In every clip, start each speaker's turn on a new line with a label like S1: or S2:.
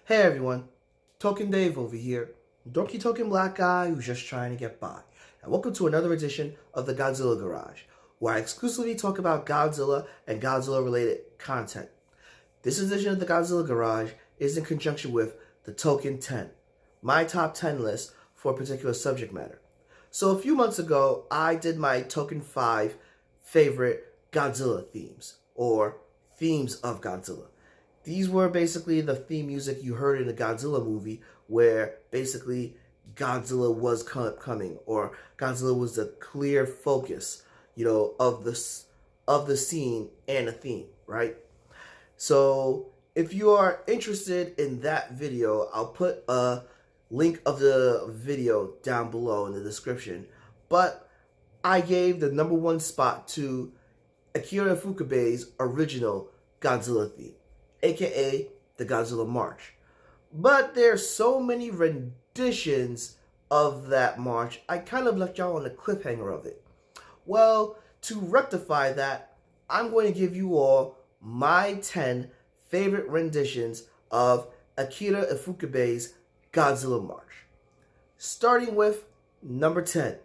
S1: Hey everyone, Token Dave over here, dorky token black guy who's just trying to get by. And welcome to another edition of the Godzilla Garage, where I exclusively talk about Godzilla and Godzilla related content. This edition of the Godzilla Garage is in conjunction with the Token 10, my top 10 list for a particular subject matter. So a few months ago, I did my Token 5 favorite Godzilla themes, or themes of Godzilla. These were basically the theme music you heard in the Godzilla movie, where basically Godzilla was coming, or Godzilla was the clear focus, of the scene and the theme, right? So if you are interested in that video, I'll put a link of the video down below in the description. But I gave the number one spot to Akira Ifukube's original Godzilla theme, aka the Godzilla March. But there's so many renditions of that march, I kind of left y'all on the cliffhanger of it. Well, to rectify that, I'm going to give you all my 10 favorite renditions of Akira Ifukube's Godzilla March. Starting with number 10,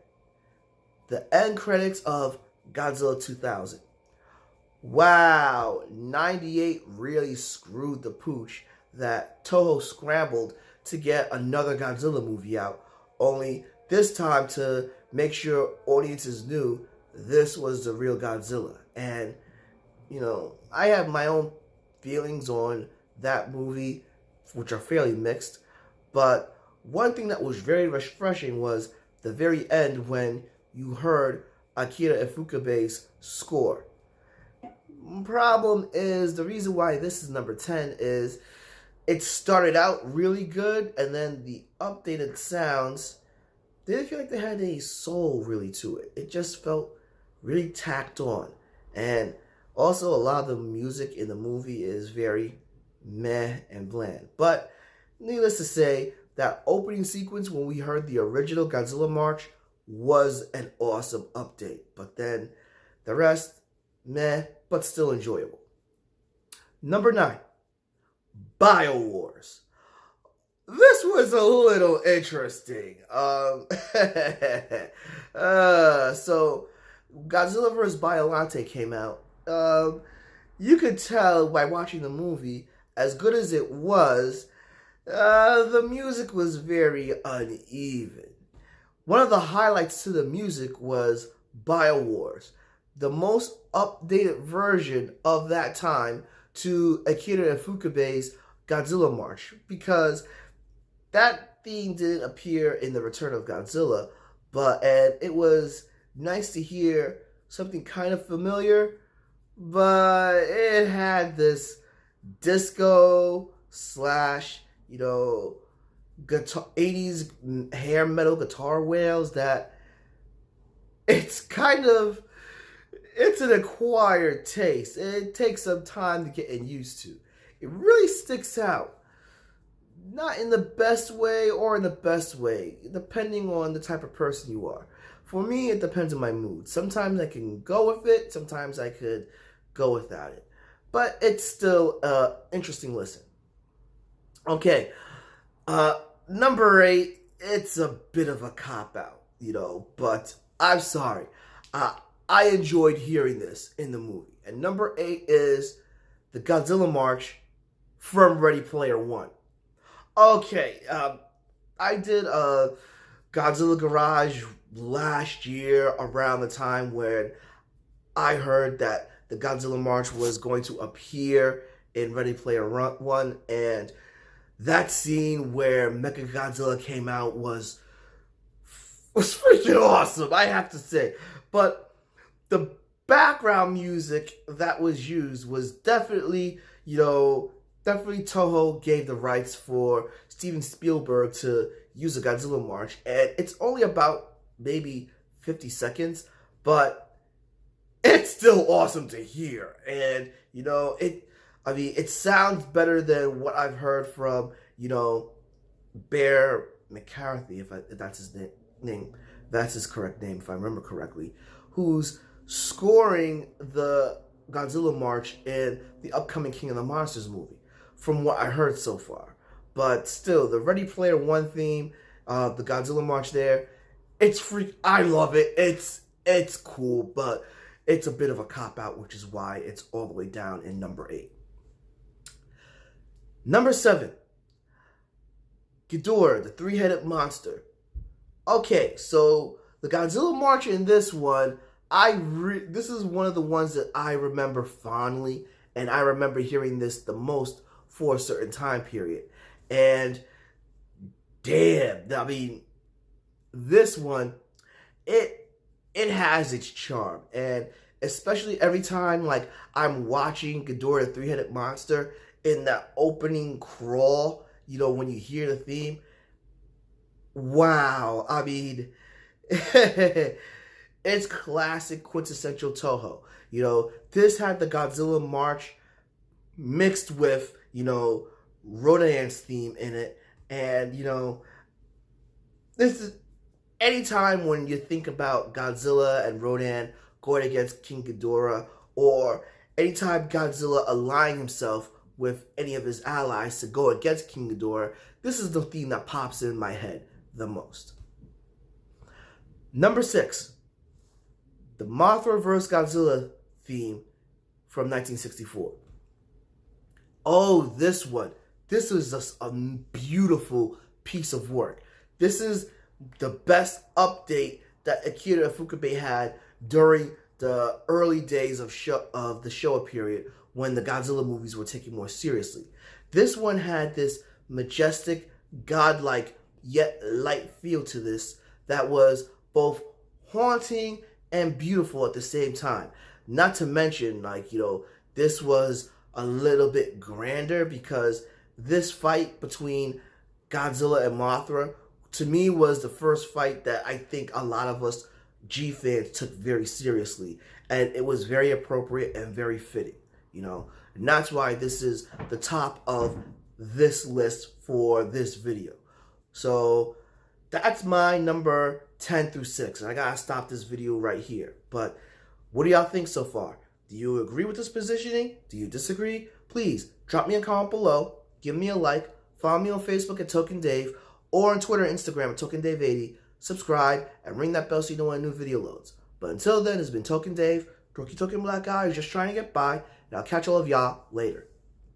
S1: the end credits of Godzilla 2000. Wow, 98 really screwed the pooch that Toho scrambled to get another Godzilla movie out, only this time to make sure audiences knew this was the real Godzilla. And, I have my own feelings on that movie, which are fairly mixed, but one thing that was very refreshing was the very end when you heard Akira Ifukube's score. Problem is, the reason why this is number 10 is it started out really good, and then the updated sounds didn't feel like they had any soul really to it. It just felt really tacked on. And also, a lot of the music in the movie is very meh and bland. But needless to say, that opening sequence when we heard the original Godzilla March was an awesome update. But then the rest, meh, but still enjoyable. Number 9, BioWars. This was a little interesting. So Godzilla vs. Biollante came out. You could tell by watching the movie, as good as it was, the music was very uneven. One of the highlights to the music was BioWars, the most updated version of that time to Akira Ifukube's Godzilla March, because that theme didn't appear in the Return of Godzilla, and it was nice to hear something kind of familiar, but it had this disco slash, guitar, 80s hair metal guitar wails that it's an acquired taste. It takes some time to get used to. It really sticks out. Not in the best way or in the best way, depending on the type of person you are. For me, it depends on my mood. Sometimes I can go with it, sometimes I could go without it. But it's still an interesting listen. Okay, number 8, it's a bit of a cop-out, but I'm sorry. I enjoyed hearing this in the movie. And number 8 is the Godzilla March from Ready Player One. Okay, I did a Godzilla Garage last year around the time when I heard that the Godzilla March was going to appear in Ready Player One, and that scene where Mechagodzilla came out was freaking awesome, I have to say. But the background music that was used was definitely Toho gave the rights for Steven Spielberg to use a Godzilla March, and it's only about maybe 50 seconds, but it's still awesome to hear. And it sounds better than what I've heard from Bear McCarthy, if that's his name, that's his correct name if I remember correctly, who's scoring the Godzilla March in the upcoming King of the Monsters movie, from what I heard so far. but still, the Ready Player One theme, the Godzilla March there, it's freak. I love it. It's cool, but it's a bit of a cop out, which is why it's all the way down in number 8. Number 7, Ghidorah, the three-headed monster. Okay, so the Godzilla March in this one, this is one of the ones that I remember fondly, and I remember hearing this the most for a certain time period. And damn, I mean, this one, it has its charm, and especially every time like I'm watching Ghidorah, the three-headed monster, in that opening crawl, you know, when you hear the theme, wow, I mean, it's classic quintessential Toho. You know, this had the Godzilla March mixed with, you know, Rodan's theme in it. And, you know, this is anytime when you think about Godzilla and Rodan going against King Ghidorah, or anytime Godzilla aligning himself with any of his allies to go against King Ghidorah, this is the theme that pops in my head the most. Number 6, the Mothra vs. Godzilla theme from 1964. Oh, this one. This is just a beautiful piece of work. This is the best update that Akira Ifukube had during the early days of the Showa period, when the Godzilla movies were taken more seriously. This one had this majestic, godlike, yet light feel to this that was both haunting and beautiful at the same time. Not to mention, like, you know, this was a little bit grander, because this fight between Godzilla and Mothra, to me, was the first fight that I think a lot of us G fans took very seriously. And it was very appropriate and very fitting, you know. And that's why this is the top of this list for this video. So that's my number 10 through 6. And I gotta stop this video right here. But what do y'all think so far? Do you agree with this positioning? Do you disagree? Please drop me a comment below, give me a like, follow me on Facebook at Token Dave, or on Twitter and Instagram at Token Dave 80. Subscribe and ring that bell so you know when a new video loads. But until then, it's been Token Dave, Dorky Token Black Guy who's just trying to get by, and I'll catch all of y'all later.